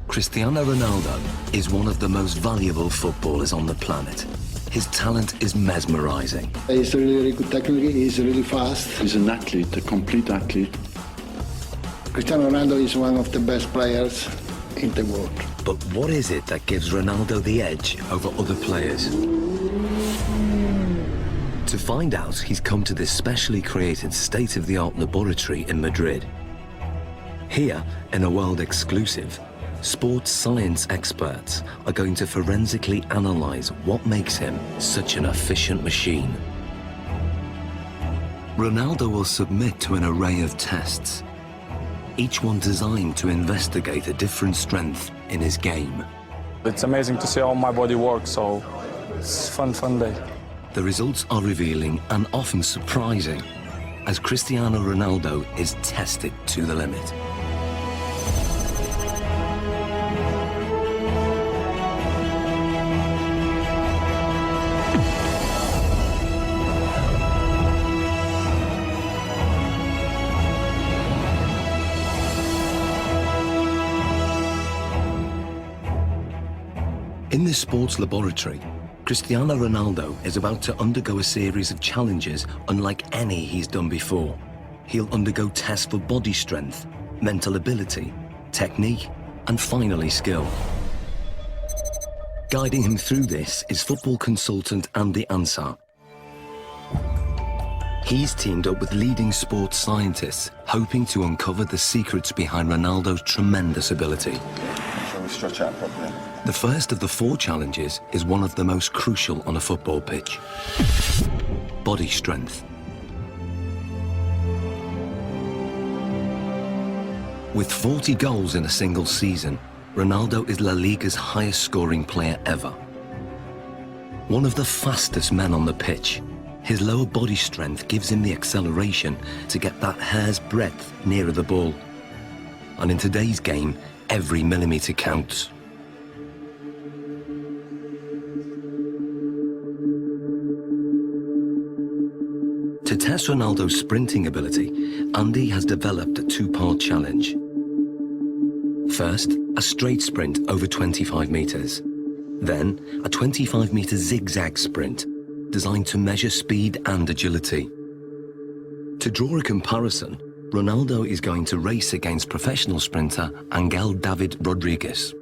Cristiano Ronaldo is one of the most valuable footballers on the planet. His talent is mesmerizing. He's really good technically, he's really fast. He's an athlete, a complete athlete. Cristiano Ronaldo is one of the best players in the world. But what is it that gives Ronaldo the edge over other players? To find out, he's come to this specially created state-of-the-art laboratory in Madrid. Here, in a world exclusive, sports science experts are going to forensically analyze what makes him such an efficient machine. Ronaldo will submit to an array of tests, each one designed to investigate a different strength in his game. It's amazing to see how my body works, so it's a fun day. The results are revealing and often surprising as Cristiano Ronaldo is tested to the limit. In this sports laboratory, Cristiano Ronaldo is about to undergo a series of challenges unlike any he's done before. He'll undergo tests for body strength, mental ability, technique, and finally skill. Guiding him through this is football consultant Andy Ansar. He's teamed up with leading sports scientists, hoping to uncover the secrets behind Ronaldo's tremendous ability. Shall we stretch out properly? The first of the 4 challenges is one of the most crucial on a football pitch: body strength. With 40 goals in a single season, Ronaldo is La Liga's highest scoring player ever. One of the fastest men on the pitch, his lower body strength gives him the acceleration to get that hair's breadth nearer the ball. And in today's game, every millimetre counts. To test Ronaldo's sprinting ability, Andy has developed a 2-part challenge. First, a straight sprint over 25 metres. Then, a 25-metre zigzag sprint, designed to measure speed and agility. To draw a comparison, Ronaldo is going to race against professional sprinter Angel David Rodriguez.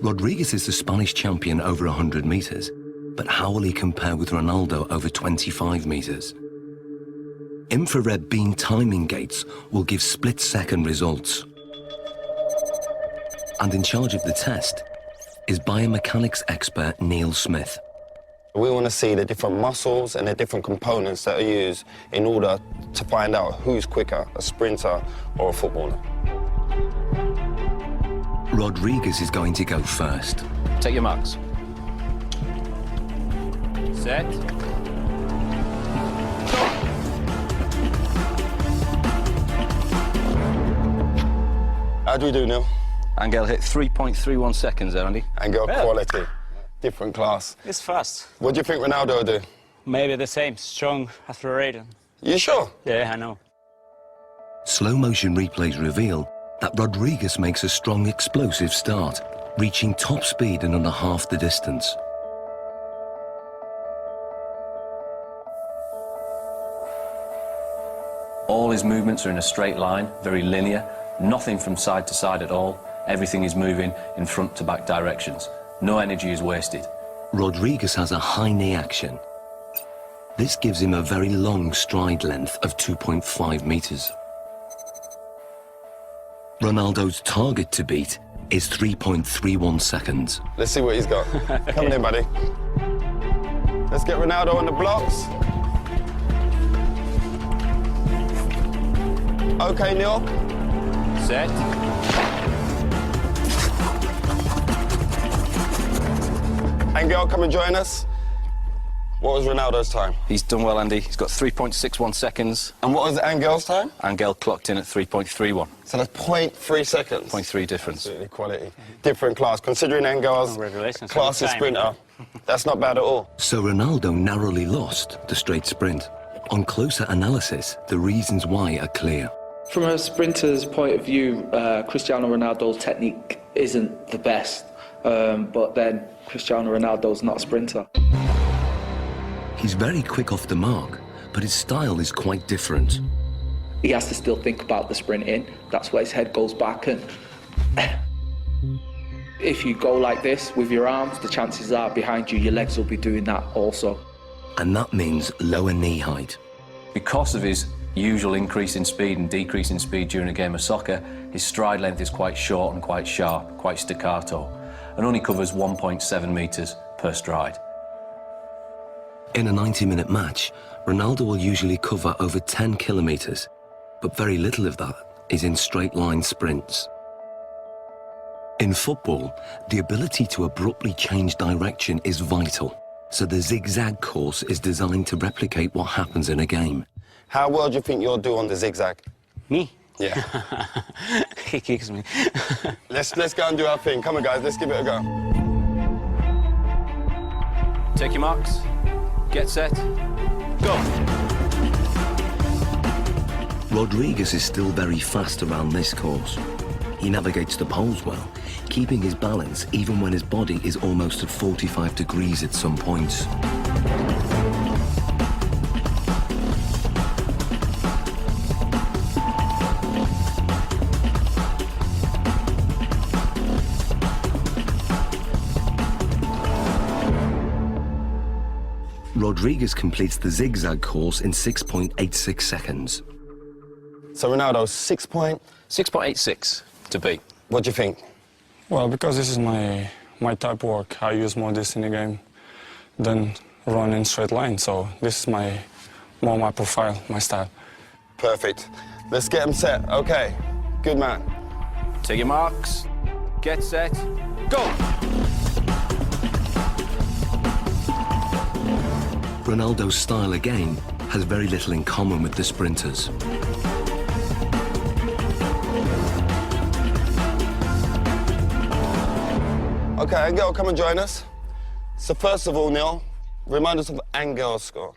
Rodriguez is the Spanish champion over 100 metres, but how will he compare with Ronaldo over 25 metres? Infrared beam timing gates will give split-second results. And in charge of the test is biomechanics expert Neil Smith. We want to see the different muscles and the different components that are used in order to find out who's quicker, a sprinter or a footballer. Rodriguez is going to go first. Take your marks. Set. How do we do, Neil? Angel hit 3.31 seconds there, Andy. Angel Yeah. quality, different class. It's fast. What do you think Ronaldo will do? Maybe the same, strong, accelerated. You sure? Yeah, I know. Slow-motion replays reveal that Rodriguez makes a strong, explosive start, reaching top speed in under half the distance. All his movements are in a straight line, very linear, nothing from side to side at all. Everything is moving in front to back directions. No energy is wasted. Rodriguez has a high knee action. This gives him a very long stride length of 2.5 metres. Ronaldo's target to beat is 3.31 seconds. Let's see what he's got. Come on in, buddy. Let's get Ronaldo on the blocks. Okay, Neil. Set. Angel, come and join us. What was Ronaldo's time? He's done well, Andy. He's got 3.61 seconds. And what was Angel's time? Angel clocked in at 3.31. So that's 0.3 seconds. 0.3 difference. Absolutely quality. Different class. Considering Angel's Congratulations. classy sprinter, that's not bad at all. So Ronaldo narrowly lost the straight sprint. On closer analysis, the reasons why are clear. From a sprinter's point of view, Cristiano Ronaldo's technique isn't the best. But then Cristiano Ronaldo's not a sprinter. He's very quick off the mark, but his style is quite different. He has to still think about the sprinting. That's where his head goes back. And if you go like this with your arms, the chances are behind you, your legs will be doing that also. And that means lower knee height. Because of his usual increase in speed and decrease in speed during a game of soccer, his stride length is quite short and quite sharp, quite staccato, and only covers 1.7 metres per stride. In a 90-minute match, Ronaldo will usually cover over 10 kilometres, but very little of that is in straight-line sprints. In football, the ability to abruptly change direction is vital, so the zigzag course is designed to replicate what happens in a game. How well do you think you'll do on the zigzag? Me? Yeah. He kicks me. let's go and do our thing. Come on, guys, let's give it a go. Take your marks. Get set. Go. Rodriguez is still very fast around this course. He navigates the poles well, keeping his balance even when his body is almost at 45 degrees at some points. Rodriguez completes the zigzag course in 6.86 seconds. So Ronaldo, 6.86 to beat. What do you think? Well, because this is my type of work, I use more this in the game than run in straight line. So this is more my profile, my style. Perfect. Let's get him set. Okay, good man. Take your marks. Get set. Go. Ronaldo's style again has very little in common with the sprinters. Okay, Angel, come and join us. So first of all, Neil, remind us of Angel's score.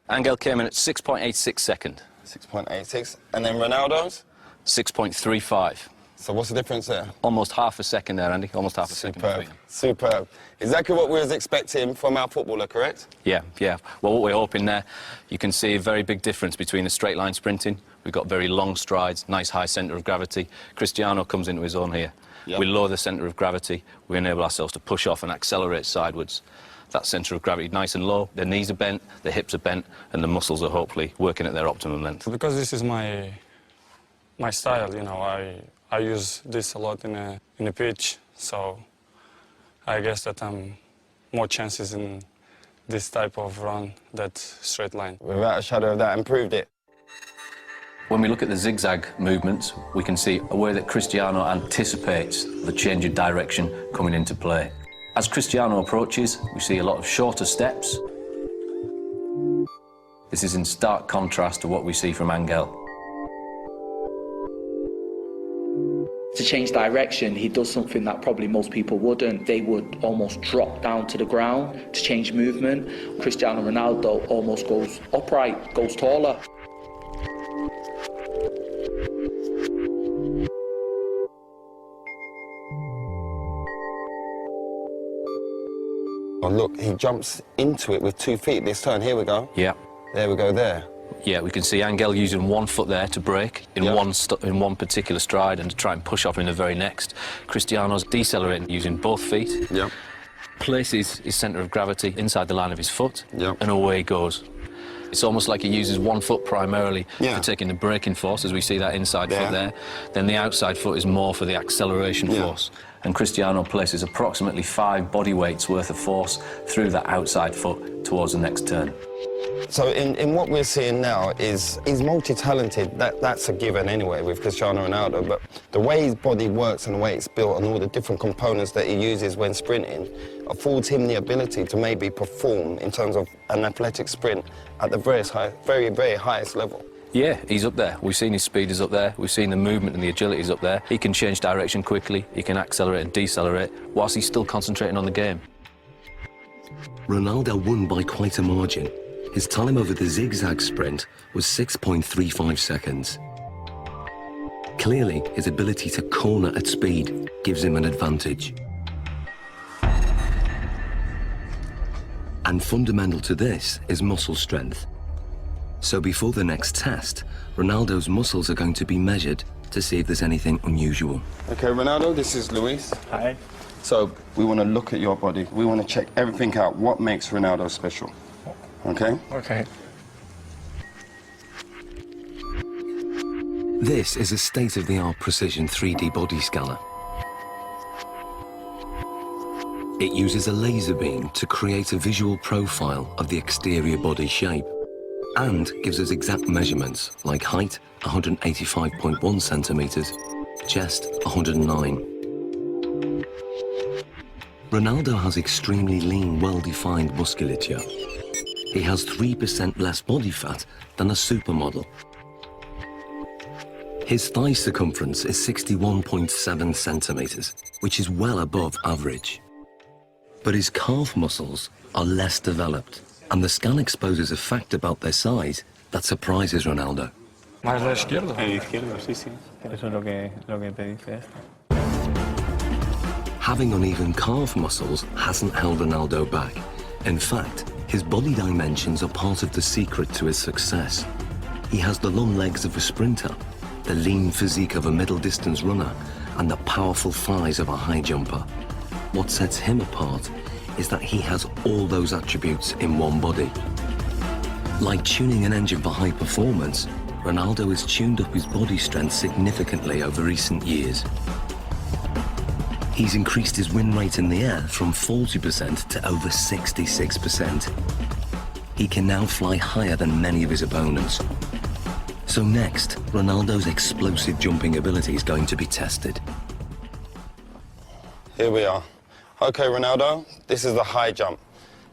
Angel came in at 6.86 second. 6.86. And then Ronaldo's? 6.35. So what's the difference there? Almost half a second there, Andy. Almost half a second Superb. between them. Superb. Exactly what we was expecting from our footballer, correct? Yeah. Well, what we're hoping there, you can see a very big difference between the straight line sprinting. We've got very long strides, nice high centre of gravity. Cristiano comes into his own here. Yep. We lower the centre of gravity. We enable ourselves to push off and accelerate sidewards. That centre of gravity nice and low. The knees are bent, the hips are bent, and the muscles are hopefully working at their optimum length. Because this is my style, you know, I use this a lot in a pitch, so I guess that I'm more chances in this type of run than straight line. Without a shadow of that, improved it. When we look at the zigzag movements, we can see a way that Cristiano anticipates the change of direction coming into play. As Cristiano approaches, we see a lot of shorter steps. This is in stark contrast to what we see from Angel. To change direction, he does something that probably most people wouldn't. They would almost drop down to the ground to change movement. Cristiano Ronaldo almost goes upright, goes taller. Oh, look, he jumps into it with 2 feet this turn. Here we go. Yeah. There we go, there. Yeah, we can see Angel using 1 foot there to break in one particular stride and to try and push off in the very next. Cristiano's decelerating using both feet. Yep. Places his centre of gravity inside the line of his foot, Yep. and away he goes. It's almost like he uses 1 foot primarily Yeah. for taking the braking force, as we see that inside There. foot there. Then the outside foot is more for the acceleration Yeah. force. And Cristiano places approximately 5 body weights worth of force through that outside foot towards the next turn. So in what we're seeing now is he's multi-talented. That's a given anyway with Cristiano Ronaldo, but the way his body works and the way it's built and all the different components that he uses when sprinting affords him the ability to maybe perform in terms of an athletic sprint at the very, very highest level. Yeah, he's up there. We've seen his speed is up there. We've seen the movement and the agility is up there. He can change direction quickly. He can accelerate and decelerate whilst he's still concentrating on the game. Ronaldo won by quite a margin. His time over the zigzag sprint was 6.35 seconds. Clearly, his ability to corner at speed gives him an advantage. And fundamental to this is muscle strength. So before the next test, Ronaldo's muscles are going to be measured to see if there's anything unusual. Okay, Ronaldo, this is Luis. Hi. So we want to look at your body. We want to check everything out. What makes Ronaldo special? Okay? Okay. This is a state-of-the-art precision 3D body scanner. It uses a laser beam to create a visual profile of the exterior body shape and gives us exact measurements like height, 185.1 centimeters, chest, 109. Ronaldo has extremely lean, well-defined musculature. He has 3% less body fat than a supermodel. His thigh circumference is 61.7 centimeters, which is well above average. But his calf muscles are less developed, and the scan exposes a fact about their size that surprises Ronaldo. Más la izquierda. El izquierdo, sí, sí. Eso es lo que te dice esto. Having uneven calf muscles hasn't held Ronaldo back. In fact, his body dimensions are part of the secret to his success. He has the long legs of a sprinter, the lean physique of a middle-distance runner, and the powerful thighs of a high jumper. What sets him apart is that he has all those attributes in one body. Like tuning an engine for high performance, Ronaldo has tuned up his body strength significantly over recent years. He's increased his win rate in the air from 40% to over 66%. He can now fly higher than many of his opponents. So next, Ronaldo's explosive jumping ability is going to be tested. Here we are. Okay, Ronaldo, this is the high jump.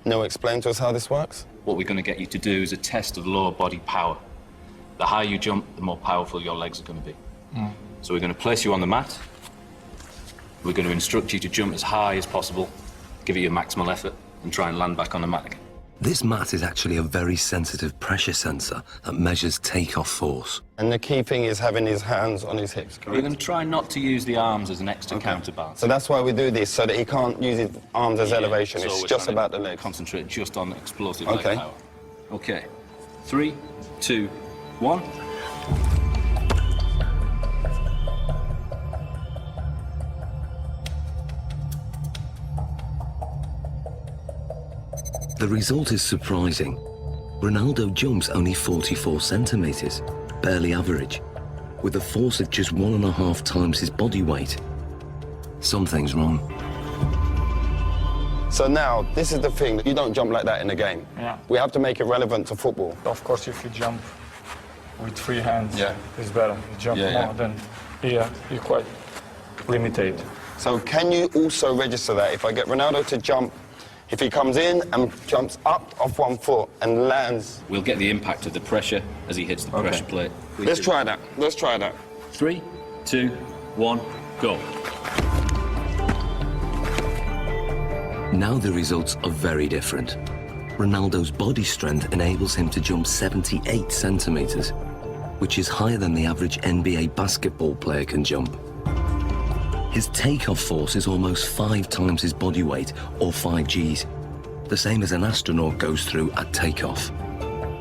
Now explain to us how this works. What we're going to get you to do is a test of lower body power. The higher you jump, the more powerful your legs are going to be. So we're going to place you on the mat. We're going to instruct you to jump as high as possible, give it your maximal effort, and try and land back on the mat again. This mat is actually a very sensitive pressure sensor that measures takeoff force. And the key thing is having his hands on his hips, correct? We're going to try not to use the arms as an extra counterbalance. So that's why we do this, so that he can't use his arms as elevation. So It's we're just trying to about the legs. Concentrate just on explosive Okay. leg power. Okay. 3, 2, 1. The result is surprising. Ronaldo jumps only 44 centimeters, barely average, with a force of just 1.5 times his body weight. Something's wrong. So now, this is the thing, that you don't jump like that in a game. Yeah. We have to make it relevant to football. Of course, if you jump with 3 hands, Yeah. it's better. You jump Yeah, more than here, you're quite limited. So can you also register that? If I get Ronaldo to jump, if he comes in and jumps up off one foot and lands. We'll get the impact of the pressure as he hits the pressure plate. Let's try that. Let's try that. 3, 2, 1, go. Now the results are very different. Ronaldo's body strength enables him to jump 78 centimeters, which is higher than the average NBA basketball player can jump. His takeoff force is almost 5 times his body weight, or 5 Gs, the same as an astronaut goes through at takeoff.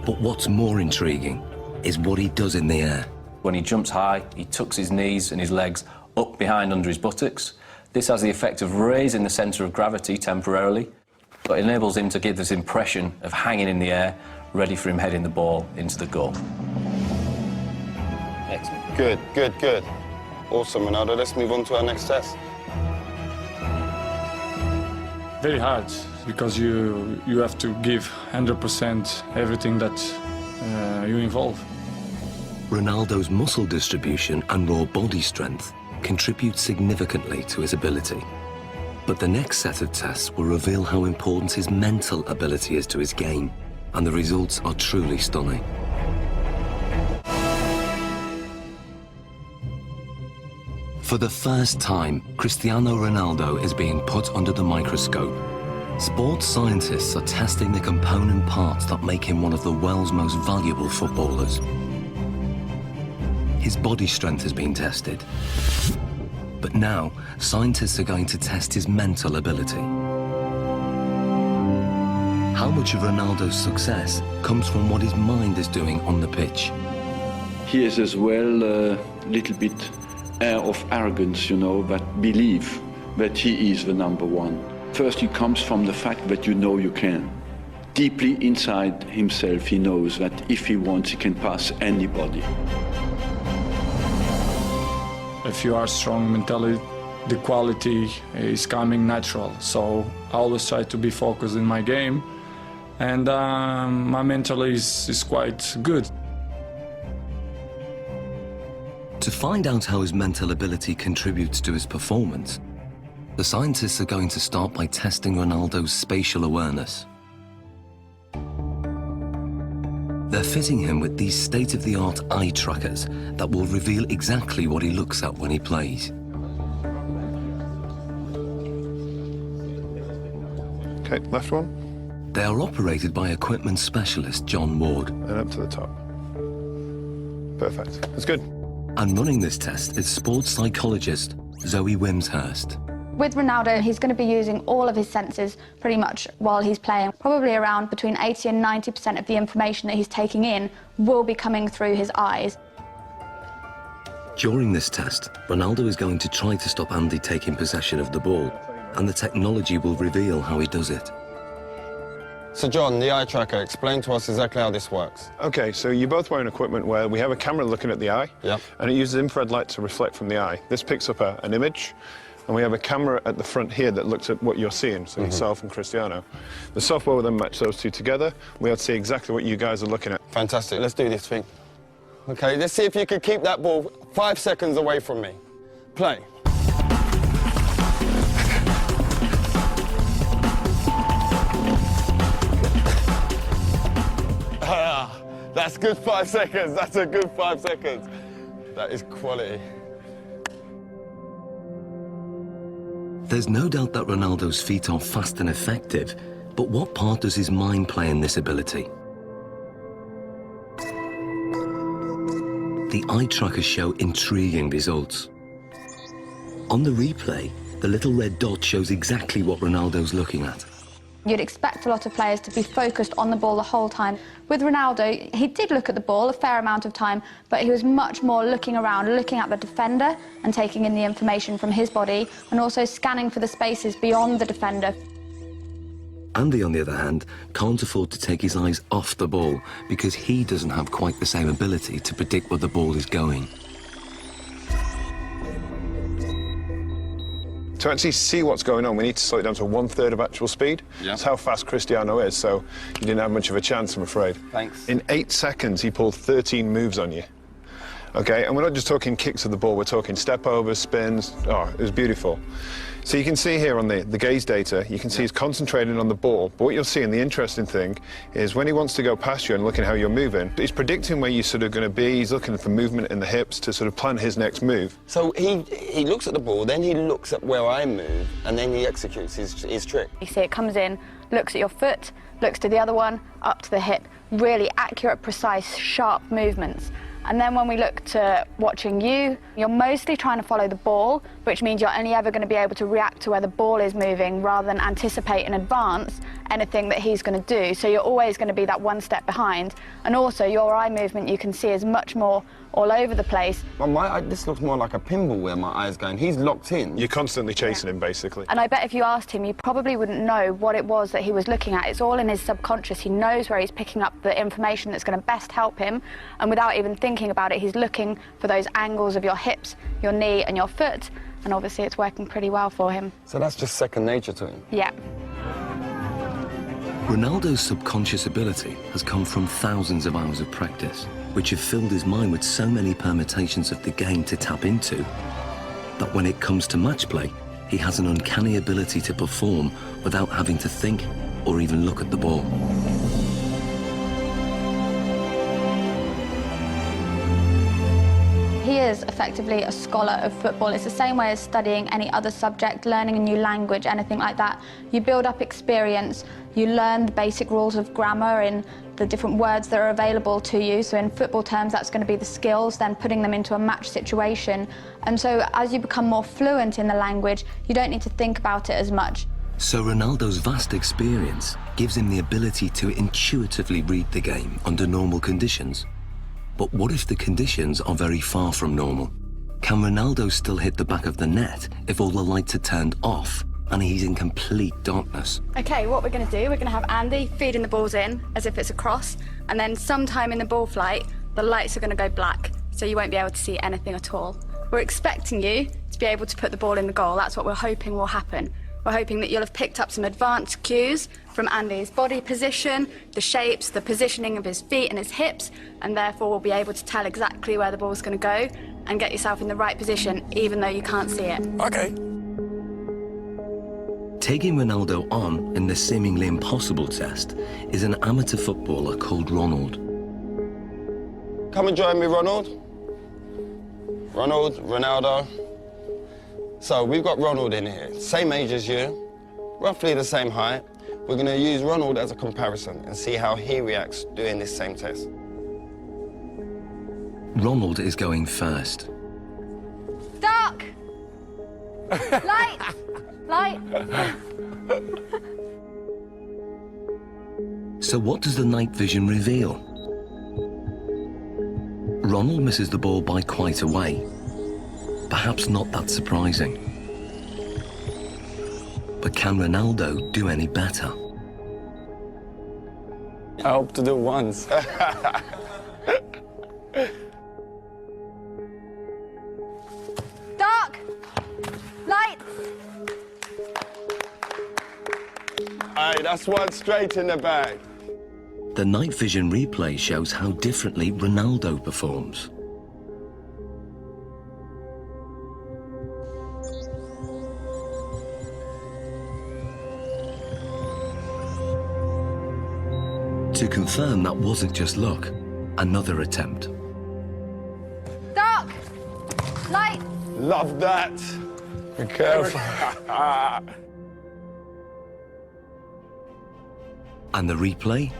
But what's more intriguing is what he does in the air. When he jumps high, he tucks his knees and his legs up behind under his buttocks. This has the effect of raising the centre of gravity temporarily, but enables him to give this impression of hanging in the air, ready for him heading the ball into the goal. Excellent. Good, good, good. Awesome, Ronaldo. Let's move on to our next test. Very hard, because you have to give 100% everything that you involve. Ronaldo's muscle distribution and raw body strength contribute significantly to his ability. But the next set of tests will reveal how important his mental ability is to his game, and the results are truly stunning. For the first time, Cristiano Ronaldo is being put under the microscope. Sports scientists are testing the component parts that make him one of the world's most valuable footballers. his body strength has been tested. But now, scientists are going to test his mental ability. How much of Ronaldo's success comes from what his mind is doing on the pitch? He is as well a little bit air of arrogance, you know, that belief that he is the number one. First, it comes from the fact that you know you can. Deeply inside himself, he knows that if he wants, he can pass anybody. If you are strong mentally, the quality is coming natural. So I always try to be focused in my game, and my mental is quite good. To find out how his mental ability contributes to his performance, the scientists are going to start by testing Ronaldo's spatial awareness. They're fitting him with these state-of-the-art eye trackers that will reveal exactly what he looks at when he plays. Okay, left one. They are operated by equipment specialist John Ward. And up to the top. Perfect. That's good. And running this test is sports psychologist Zoe Wimshurst. With Ronaldo, he's going to be using all of his senses pretty much while he's playing. Probably around between 80 and 90% of the information that he's taking in will be coming through his eyes. During this test, Ronaldo is going to try to stop Andy taking possession of the ball, and the technology will reveal how he does it. So John, the eye tracker, explain to us exactly how this works. Okay, so you're both wearing equipment where we have a camera looking at the eye, and it uses infrared light to reflect from the eye. This picks up an image, and we have a camera at the front here that looks at what you're seeing, so yourself and Cristiano. The software will then match those two together. We'll see exactly what you guys are looking at. Fantastic, let's do this thing. Okay, let's see if you can keep that ball 5 seconds away from me. Play. That's good 5 seconds, that's a good 5 seconds. That is quality. There's no doubt that Ronaldo's feet are fast and effective, but what part does his mind play in this ability? The eye trackers show intriguing results. On the replay, the little red dot shows exactly what Ronaldo's looking at. You'd expect a lot of players to be focused on the ball the whole time. With Ronaldo, he did look at the ball a fair amount of time, but he was much more looking around, looking at the defender and taking in the information from his body, and also scanning for the spaces beyond the defender. Andy, on the other hand, can't afford to take his eyes off the ball because he doesn't have quite the same ability to predict where the ball is going. To actually see what's going on, we need to slow it down to 1/3 of actual speed. That's how fast Cristiano is, so you didn't have much of a chance, I'm afraid. Thanks. In 8 seconds, he pulled 13 moves on you. Okay, and we're not just talking kicks of the ball, we're talking step-overs, spins. Oh, it was beautiful. So you can see here on the gaze data, you can see he's concentrating on the ball, but what you'll see, and the interesting thing, is when he wants to go past you and looking how you're moving, he's predicting where you're sort of going to be, he's looking for movement in the hips to sort of plan his next move. So he looks at the ball, then he looks at where I move, and then he executes his trick. You see it comes in, looks at your foot, looks to the other one, up to the hip. Really accurate, precise, sharp movements. And then when we look to watching you, you're mostly trying to follow the ball, which means you're only ever going to be able to react to where the ball is moving rather than anticipate in advance anything that he's going to do. So you're always going to be that one step behind. And also your eye movement you can see is much more all over the place. Well, this looks more like a pinball where my eye's going. He's locked in. You're constantly chasing him, basically. And I bet if you asked him, you probably wouldn't know what it was that he was looking at. It's all in his subconscious. He knows where he's picking up the information that's going to best help him. And without even thinking about it, he's looking for those angles of your hips, your knee and your foot. And obviously it's working pretty well for him. So that's just second nature to him? Yeah. Ronaldo's subconscious ability has come from thousands of hours of practice, which have filled his mind with so many permutations of the game to tap into, that when it comes to match play, he has an uncanny ability to perform without having to think or even look at the ball. He is effectively a scholar of football. It's the same way as studying any other subject, learning a new language, anything like that. You build up experience, you learn the basic rules of grammar in the different words that are available to you. So in football terms, that's going to be the skills, then putting them into a match situation. And so as you become more fluent in the language, you don't need to think about it as much. So Ronaldo's vast experience gives him the ability to intuitively read the game under normal conditions. But what if the conditions are very far from normal? Can Ronaldo still hit the back of the net if all the lights are turned off and he's in complete darkness? Okay, what we're going to do, we're going to have Andy feeding the balls in as if it's a cross, and then sometime in the ball flight, the lights are going to go black, so you won't be able to see anything at all. We're expecting you to be able to put the ball in the goal. That's what we're hoping will happen. We're hoping that you'll have picked up some advanced cues from Andy's body position, the shapes, the positioning of his feet and his hips, and therefore will be able to tell exactly where the ball's going to go and get yourself in the right position, even though you can't see it. Okay. Taking Ronaldo on in this seemingly impossible test is an amateur footballer called Ronald. Come and join me, Ronald. Ronald, Ronaldo. So we've got Ronald in here, same age as you, roughly the same height. We're going to use Ronald as a comparison and see how he reacts doing this same test. Ronald is going first. Dark! Light! Light! So what does the night vision reveal? Ronald misses the ball by quite a way. Perhaps not that surprising. But can Ronaldo do any better? I hope to do once. Dark! Light! Aye, that's one straight in the bag. The night vision replay shows how differently Ronaldo performs. To confirm that wasn't just luck, another attempt. Dark! Light! Love that. Be careful. And the replay?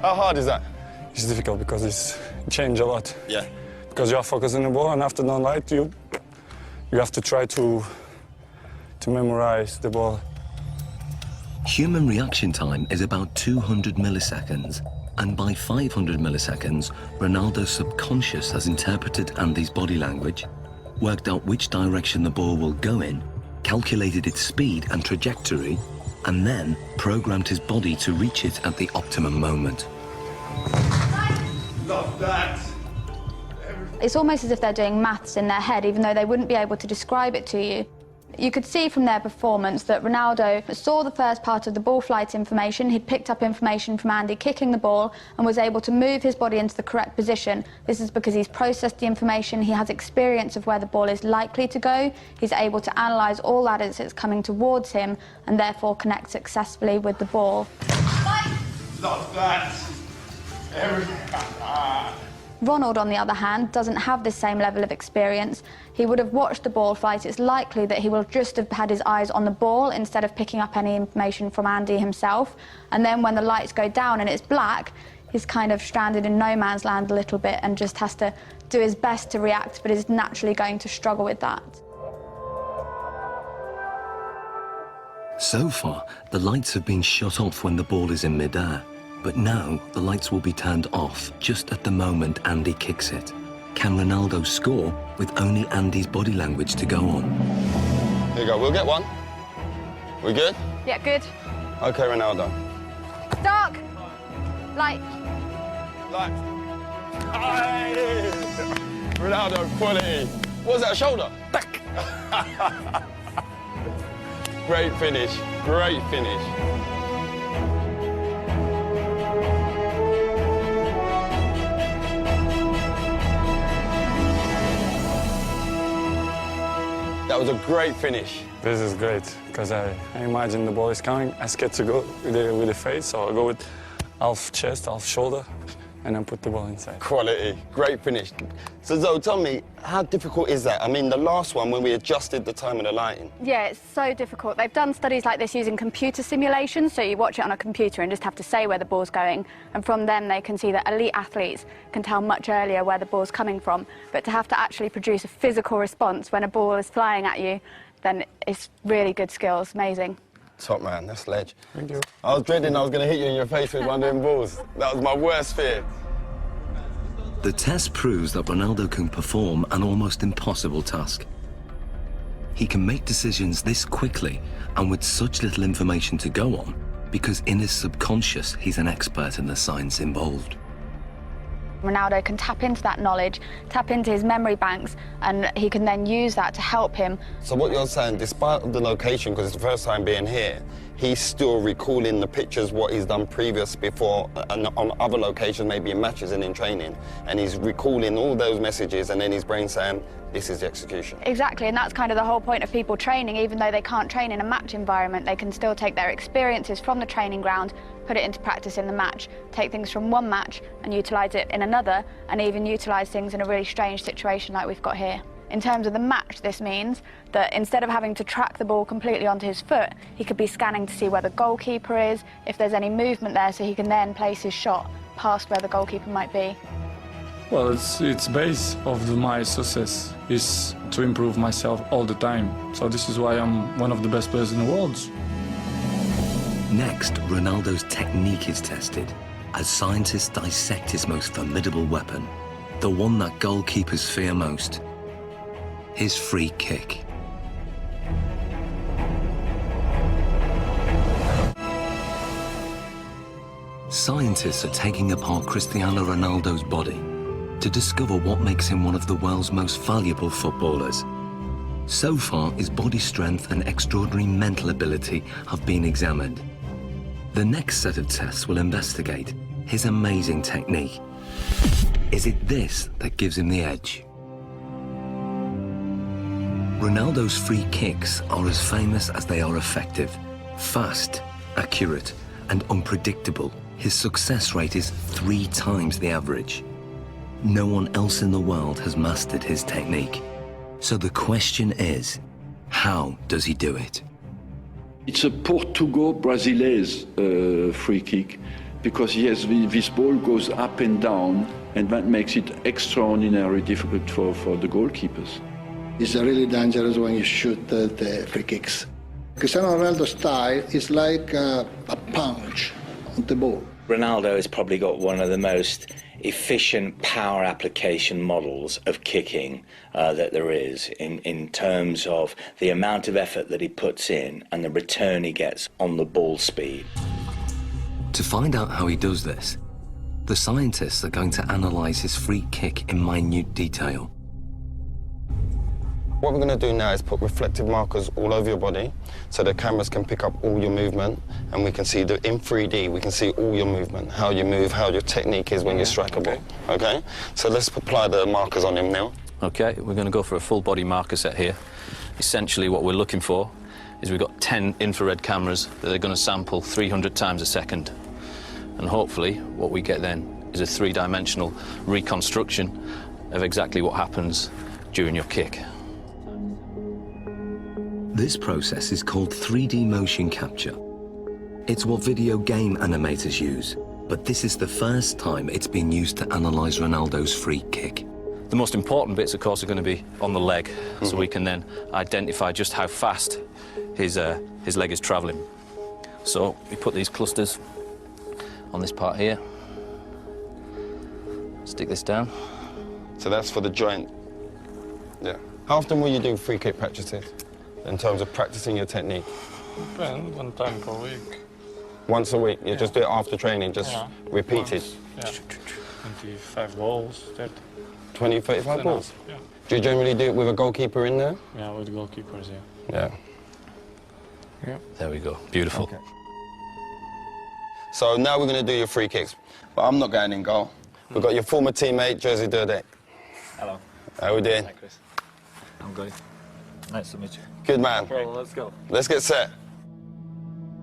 How hard is that? It's difficult because it's changed a lot. Yeah. Because you are focusing on the ball, and after the light, you have to try to memorize the ball. Human reaction time is about 200 milliseconds, and by 500 milliseconds, Ronaldo's subconscious has interpreted Andy's body language, worked out which direction the ball will go in, calculated its speed and trajectory, and then programmed his body to reach it at the optimum moment. Love that. It's almost as if they're doing maths in their head, even though they wouldn't be able to describe it to you. You could see from their performance that Ronaldo saw the first part of the ball flight information. He'd picked up information from Andy kicking the ball and was able to move his body into the correct position. This is because he's processed the information, he has experience of where the ball is likely to go, he's able to analyse all that as it's coming towards him and therefore connect successfully with the ball. Love that. Ronald, on the other hand, doesn't have this same level of experience. He would have watched the ball flight. It's likely that he will just have had his eyes on the ball instead of picking up any information from Andy himself. And then when the lights go down and it's black, he's kind of stranded in no man's land a little bit and just has to do his best to react, but is naturally going to struggle with that. So far, the lights have been shut off when the ball is in midair. But now, the lights will be turned off just at the moment Andy kicks it. Can Ronaldo score with only Andy's body language to go on? Here you go, we'll get one. We good? Yeah, good. Okay, Ronaldo. Dark! Light. Light. Aye! Ronaldo, fully. What was that, a shoulder? Back! Great finish, great finish. That was a great finish. This is great, because I imagine the ball is coming. I scared to go with the face, so I go with half chest, half shoulder. and then put the ball inside. Quality, great finish. So Zoe, tell me, how difficult is that? I mean, the last one, when we adjusted the time of the lighting. Yeah, it's so difficult. They've done studies like this using computer simulations, so you watch it on a computer and just have to say where the ball's going, and from them they can see that elite athletes can tell much earlier where the ball's coming from, but to have to actually produce a physical response when a ball is flying at you, then it's really good skills, amazing. Top man, that's ledge. Thank you. I was dreading I was going to hit you in your face with one of them balls. That was my worst fear. The test proves that Ronaldo can perform an almost impossible task. He can make decisions this quickly and with such little information to go on because in his subconscious he's an expert in the science involved. Ronaldo can tap into that knowledge, tap into his memory banks, and he can then use that to help him. So what you're saying, despite the location, because it's the first time being here, he's still recalling the pictures, what he's done previous before, and on other locations, maybe in matches and in training, and he's recalling all those messages, and then his brain saying, this is the execution. Exactly, and that's kind of the whole point of people training. Even though they can't train in a match environment, they can still take their experiences from the training ground, put it into practice in the match, take things from one match and utilise it in another, and even utilise things in a really strange situation like we've got here. In terms of the match, this means that instead of having to track the ball completely onto his foot, he could be scanning to see where the goalkeeper is, if there's any movement there, so he can then place his shot past where the goalkeeper might be. Well, it's base of my success is to improve myself all the time. So this is why I'm one of the best players in the world. Next, Ronaldo's technique is tested as scientists dissect his most formidable weapon, the one that goalkeepers fear most, his free kick. Scientists are taking apart Cristiano Ronaldo's body to discover what makes him one of the world's most valuable footballers. So far, his body strength and extraordinary mental ability have been examined. The next set of tests will investigate his amazing technique. Is it this that gives him the edge? Ronaldo's free kicks are as famous as they are effective. Fast, accurate, and unpredictable, his success rate is 3 times the average. No one else in the world has mastered his technique. So the question is, how does he do it? It's a Portugal-Brazilese free kick because yes, this ball goes up and down, and that makes it extraordinarily difficult for the goalkeepers. It's really dangerous when you shoot the free kicks. Cristiano Ronaldo's style is like a punch on the ball. Ronaldo has probably got one of the most efficient power application models of kicking that there is in terms of the amount of effort that he puts in and the return he gets on the ball speed. To find out how he does this, the scientists are going to analyse his free kick in minute detail. What we're going to do now is put reflective markers all over your body so the cameras can pick up all your movement, and we can see in 3D, we can see all your movement, how you move, how your technique is when you strike a ball. Okay? So let's apply the markers on him now. Okay, we're going to go for a full body marker set here. Essentially what we're looking for is we've got 10 infrared cameras that are going to sample 300 times a second. And hopefully what we get then is a 3-dimensional reconstruction of exactly what happens during your kick. This process is called 3D motion capture. It's what video game animators use, but this is the first time it's been used to analyse Ronaldo's free kick. The most important bits, of course, are going to be on the leg, so we can then identify just how fast his leg is travelling. So we put these clusters on this part here, stick this down. So that's for the joint. Yeah. How often will you do free kick practices in terms of practicing your technique? Depends, 1 time per week. Once a week? You just do it after training, just repeat it? Yeah. 25 balls, 30. 20, 35 balls? Yeah. Do you generally do it with a goalkeeper in there? Yeah, with goalkeepers, Yeah. Yeah. There we go. Beautiful. Okay. So now we're going to do your free kicks, but I'm not going in goal. We've got your former teammate, Jersey Durdek. Hello. How we doing? Hi, Chris. I'm good. Nice to meet you. Good man. Okay, well, let's go. Let's get set.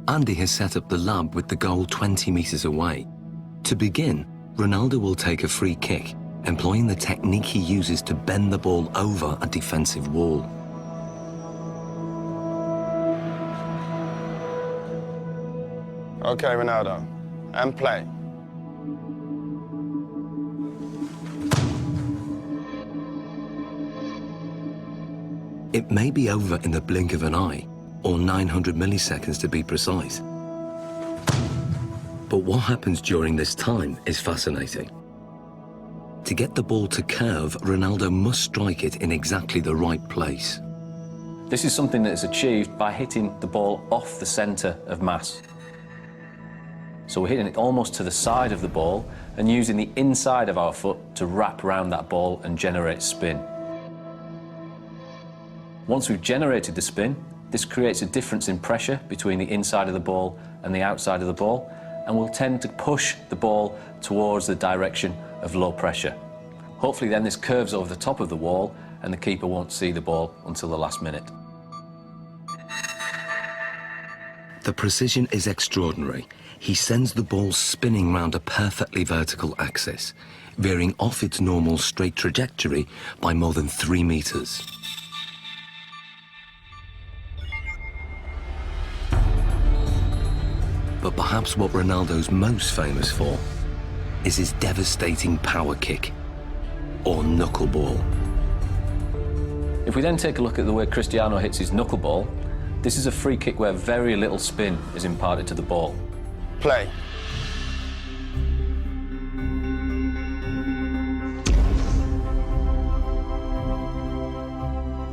Andy has set up the lab with the goal 20 metres away. To begin, Ronaldo will take a free kick, employing the technique he uses to bend the ball over a defensive wall. Okay, Ronaldo, and play. It may be over in the blink of an eye, or 900 milliseconds to be precise. But what happens during this time is fascinating. To get the ball to curve, Ronaldo must strike it in exactly the right place. This is something that is achieved by hitting the ball off the centre of mass. So we're hitting it almost to the side of the ball and using the inside of our foot to wrap around that ball and generate spin. Once we've generated the spin, this creates a difference in pressure between the inside of the ball and the outside of the ball, and will tend to push the ball towards the direction of low pressure. Hopefully then this curves over the top of the wall and the keeper won't see the ball until the last minute. The precision is extraordinary. He sends the ball spinning round a perfectly vertical axis, veering off its normal straight trajectory by more than 3 meters. But perhaps what Ronaldo's most famous for is his devastating power kick, or knuckleball. If we then take a look at the way Cristiano hits his knuckleball, this is a free kick where very little spin is imparted to the ball. Play.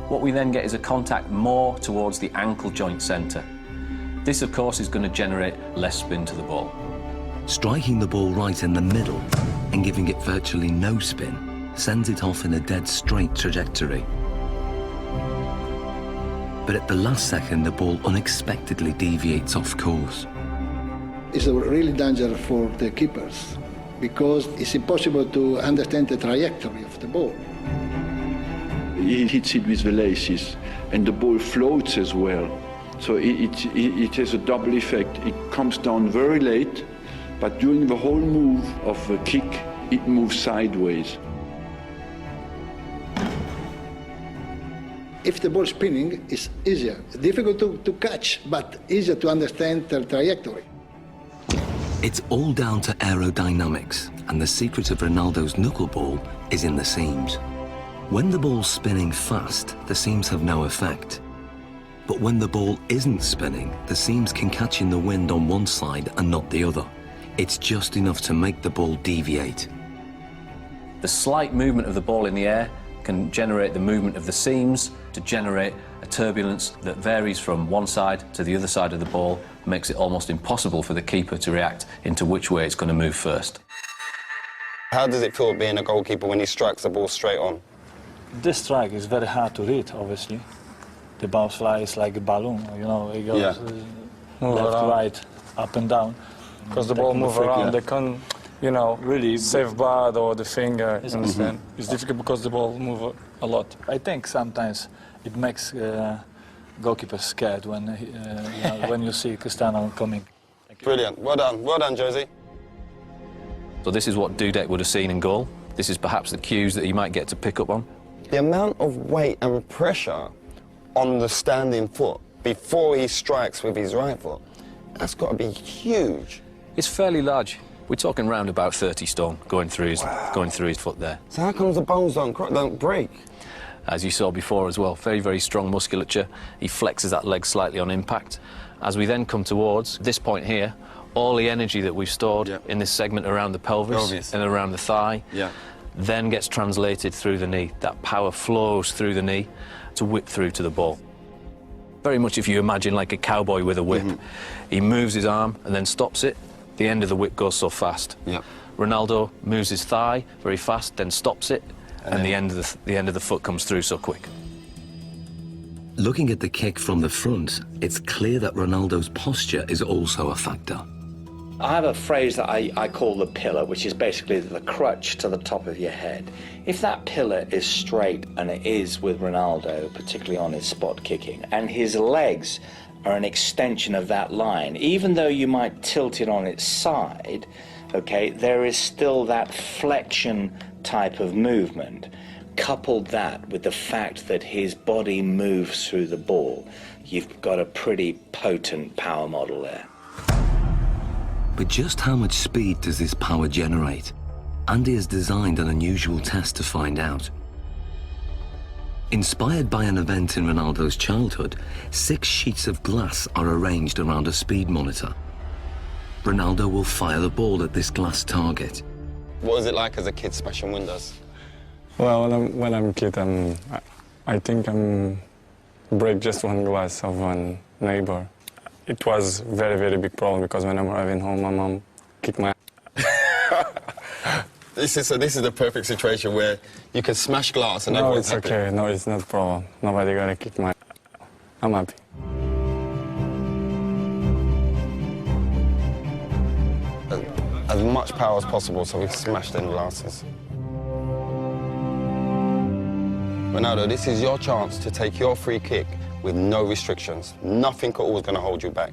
What we then get is a contact more towards the ankle joint centre. This, of course, is going to generate less spin to the ball. Striking the ball right in the middle and giving it virtually no spin sends it off in a dead straight trajectory. But at the last second, the ball unexpectedly deviates off course. It's a really danger for the keepers because it's impossible to understand the trajectory of the ball. He hits it with the laces, and the ball floats as well. So it has a double effect. It comes down very late, but during the whole move of the kick, it moves sideways. If the ball is spinning, it's easier. Difficult to catch, but easier to understand the trajectory. It's all down to aerodynamics, and the secret of Ronaldo's knuckleball is in the seams. When the ball's spinning fast, the seams have no effect. But when the ball isn't spinning, the seams can catch in the wind on one side and not the other. It's just enough to make the ball deviate. The slight movement of the ball in the air can generate the movement of the seams to generate a turbulence that varies from one side to the other side of the ball, makes it almost impossible for the keeper to react into which way it's going to move first. How does it feel being a goalkeeper when he strikes the ball straight on? This strike is very hard to read, obviously. The bounce fly is like a balloon, you know, it goes left, right, up and down. Because the ball moves around, they can't, you know, really save bad or the finger, you understand? It's difficult because the ball moves a lot. I think sometimes it makes goalkeepers scared when, you know, when you see Cristiano coming. Brilliant, well done, Josie. So this is what Dudek would have seen in goal. This is perhaps the cues that he might get to pick up on. The amount of weight and pressure on the standing foot before he strikes with his right foot, that's got to be huge. It's fairly large. We're talking round about 30 stone going through his foot there. So how comes the bones don't break? As you saw before as well, very, very strong musculature. He flexes that leg slightly on impact. As we then come towards this point here, all the energy that we've stored in this segment around the pelvis and around the thigh then gets translated through the knee. That power flows through the knee to whip through to the ball. Very much if you imagine like a cowboy with a whip. He moves his arm and then stops it. The end of the whip goes so fast. Ronaldo moves his thigh very fast, then stops it, and the end of the foot comes through so quick. Looking at the kick from the front, it's clear that Ronaldo's posture is also a factor. I have a phrase that I call the pillar, which is basically the crutch to the top of your head. If that pillar is straight, and it is with Ronaldo, particularly on his spot kicking, and his legs are an extension of that line, even though you might tilt it on its side, okay, there is still that flexion type of movement. Couple that with the fact that his body moves through the ball, you've got a pretty potent power model there. But just how much speed does this power generate? Andy has designed an unusual test to find out. Inspired by an event in Ronaldo's childhood, 6 sheets of glass are arranged around a speed monitor. Ronaldo will fire the ball at this glass target. What was it like as a kid smashing windows? Well, when I'm a kid, I think I'm break just one glass of one neighbor. It was very, very big problem because when I'm arriving home, my mom kicked my This is the perfect situation where you can smash glass and No, everyone's it's okay. No, it's not a problem. Nobody gonna kick my... I'm happy. As much power as possible so we can smash them glasses. Ronaldo, this is your chance to take your free kick with no restrictions. Nothing at all is going to hold you back.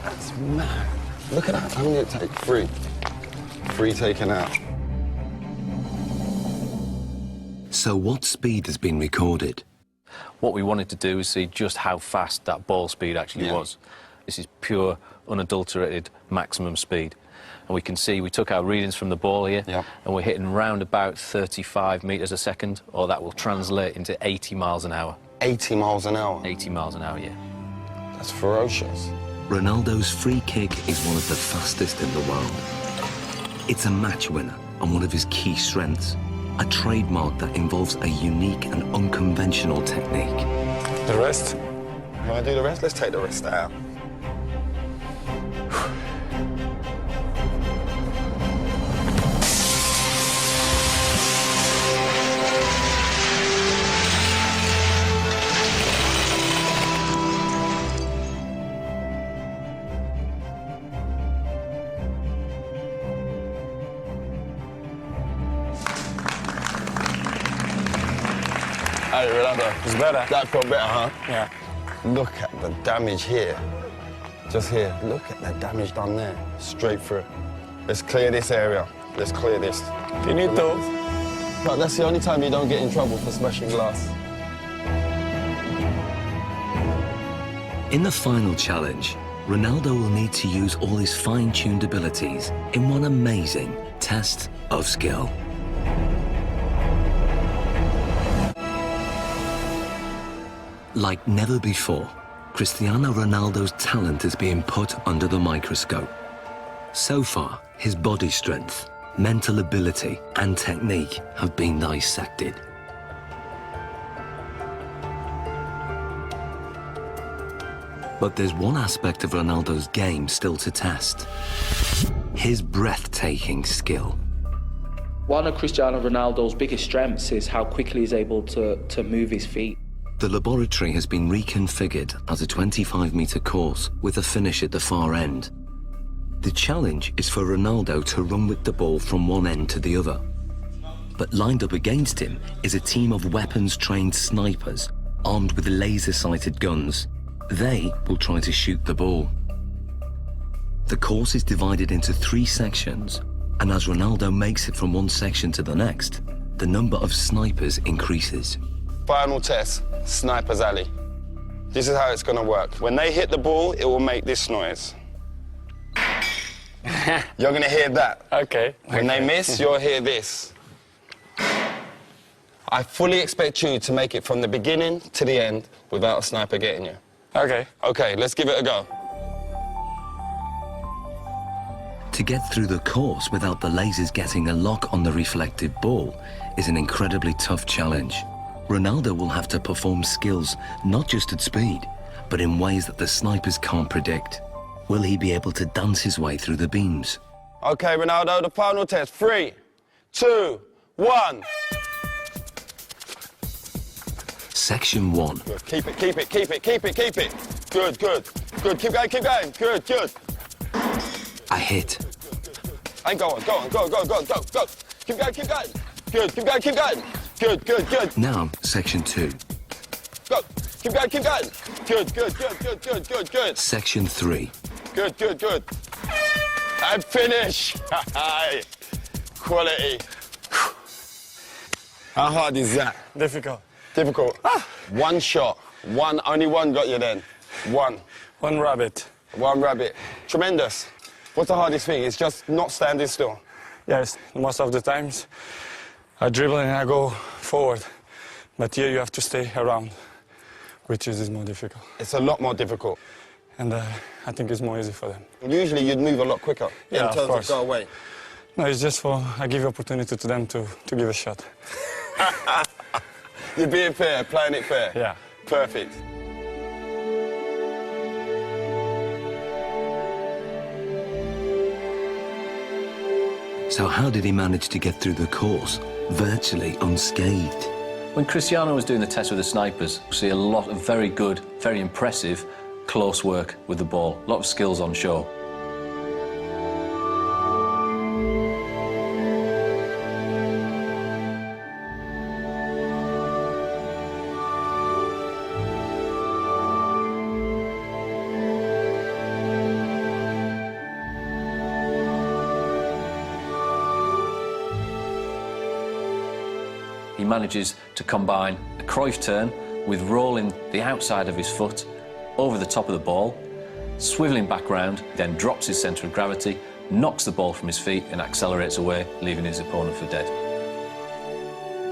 That's mad. Look at that. How many did it take? 3. 3 taken out. So what speed has been recorded? What we wanted to do is see just how fast that ball speed actually was. This is pure, unadulterated maximum speed. And we can see we took our readings from the ball here, and we're hitting round about 35 metres a second, or that will translate into 80 miles an hour. 80 miles an hour? 80 miles an hour, yeah. That's ferocious. Ronaldo's free kick is one of the fastest in the world. It's a match winner and one of his key strengths, a trademark that involves a unique and unconventional technique. The rest? You want to do the rest? Let's take the rest out. Hey, Ronaldo. It's better. That felt better, huh? Yeah. Look at the damage here. Just here. Look at the damage done there. Straight through. Let's clear this area. Let's clear this. Finito. But that's the only time you don't get in trouble for smashing glass. In the final challenge, Ronaldo will need to use all his fine-tuned abilities in one amazing test of skill. Like never before, Cristiano Ronaldo's talent is being put under the microscope. So far, his body strength, mental ability, and technique have been dissected. But there's one aspect of Ronaldo's game still to test: his breathtaking skill. One of Cristiano Ronaldo's biggest strengths is how quickly he's able to move his feet. The laboratory has been reconfigured as a 25-metre course with a finish at the far end. The challenge is for Ronaldo to run with the ball from one end to the other. But lined up against him is a team of weapons-trained snipers armed with laser-sighted guns. They will try to shoot the ball. The course is divided into 3 sections, and as Ronaldo makes it from one section to the next, the number of snipers increases. Final test, Sniper's Alley. This is how it's gonna work. When they hit the ball, it will make this noise. You're gonna hear that. Okay. When they miss, you'll hear this. I fully expect you to make it from the beginning to the end without a sniper getting you. Okay. Okay, let's give it a go. To get through the course without the lasers getting a lock on the reflected ball is an incredibly tough challenge. Ronaldo will have to perform skills not just at speed, but in ways that the snipers can't predict. Will he be able to dance his way through the beams? Okay, Ronaldo, the final test. 3, 2, 1. Section 1. Good. Keep it, keep it, keep it, keep it, keep it. Good, good, good. Keep going, keep going. Good, good. A hit. And go on, go on, go, go, go, go, go. Keep going, keep going. Good, keep going, keep going. Good, good, good. Now, section 2. Go. Keep going, keep going. Good, good, good, good, good, good, good. Section 3. Good, good, good. And finish. Quality. How hard is that? Difficult. Difficult. One shot. Only one got you then. One. One rabbit. One rabbit. Tremendous. What's the hardest thing? It's just not standing still. Yes, most of the times I dribble and I go forward. But here you have to stay around, which is more difficult. It's a lot more difficult. And I think it's more easy for them. Usually you'd move a lot quicker in terms of go away. No, it's just I give opportunity to them to give a shot. You're being fair, playing it fair. Yeah. Perfect. So how did he manage to get through the course, virtually unscathed? When Cristiano was doing the test with the snipers, we see a lot of very good, very impressive close work with the ball. A lot of skills on show. He manages to combine a Cruyff turn with rolling the outside of his foot over the top of the ball, swivelling back round, then drops his centre of gravity, knocks the ball from his feet and accelerates away, leaving his opponent for dead.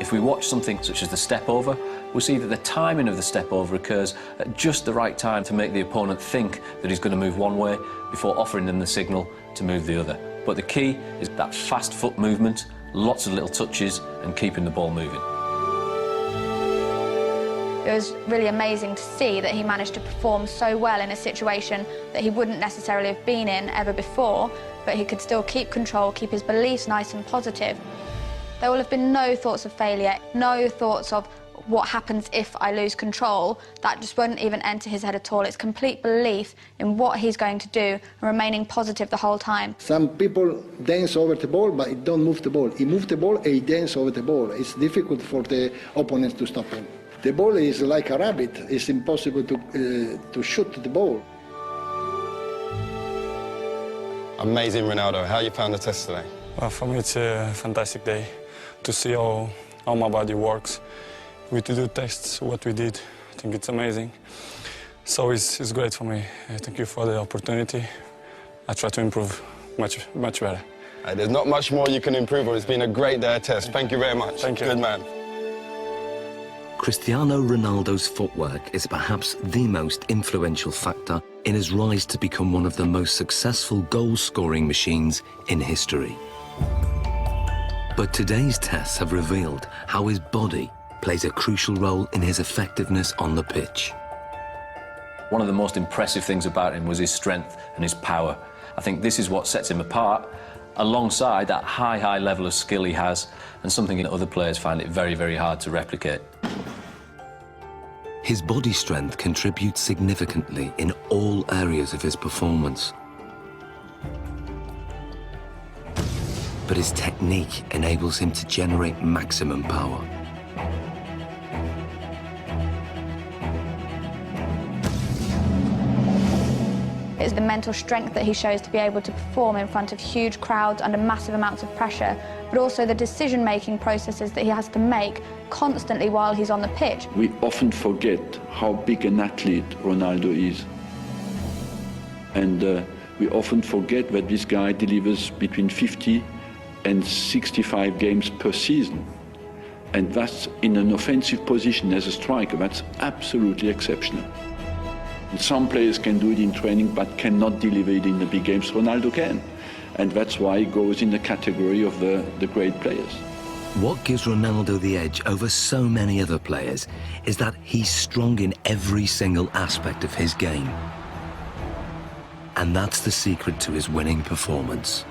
If we watch something such as the step over, we'll see that the timing of the step over occurs at just the right time to make the opponent think that he's going to move one way before offering them the signal to move the other. But the key is that fast foot movement, lots of little touches and keeping the ball moving. It was really amazing to see that he managed to perform so well in a situation that he wouldn't necessarily have been in ever before, but he could still keep control, keep his beliefs nice and positive. There will have been no thoughts of failure, no thoughts of what happens if I lose control. That just won't even enter his head at all. It's complete belief in what he's going to do and remaining positive the whole time. Some people dance over the ball, but he don't move the ball. He moves the ball and he dances over the ball. It's difficult for the opponents to stop him. The ball is like a rabbit. It's impossible to shoot the ball. Amazing, Ronaldo. How you found the test today? Well, for me, it's a fantastic day to see how my body works. We do tests, what we did. I think it's amazing. So it's great for me. Thank you for the opportunity. I try to improve much better. There's not much more you can improve on. It's been a great day test. Thank you very much. Thank you. Good man. Cristiano Ronaldo's footwork is perhaps the most influential factor in his rise to become one of the most successful goal-scoring machines in history. But today's tests have revealed how his body plays a crucial role in his effectiveness on the pitch. One of the most impressive things about him was his strength and his power. I think this is what sets him apart, alongside that high level of skill he has, and something that other players find it very hard to replicate. His body strength contributes significantly in all areas of his performance. But his technique enables him to generate maximum power. It's the mental strength that he shows to be able to perform in front of huge crowds under massive amounts of pressure, but also the decision-making processes that he has to make constantly while he's on the pitch. We often forget how big an athlete Ronaldo is. And we often forget that this guy delivers between 50 and 65 games per season. And that's in an offensive position as a striker. That's absolutely exceptional. Some players can do it in training but cannot deliver it in the big games. Ronaldo can. And that's why he goes in the category of the great players. What gives Ronaldo the edge over so many other players is that he's strong in every single aspect of his game. And that's the secret to his winning performance.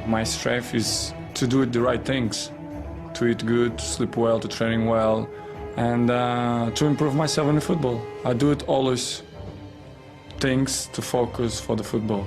My strength is to do the right things, to eat good, to sleep well, to training well, and to improve myself in the football. I do it always things to focus for the football.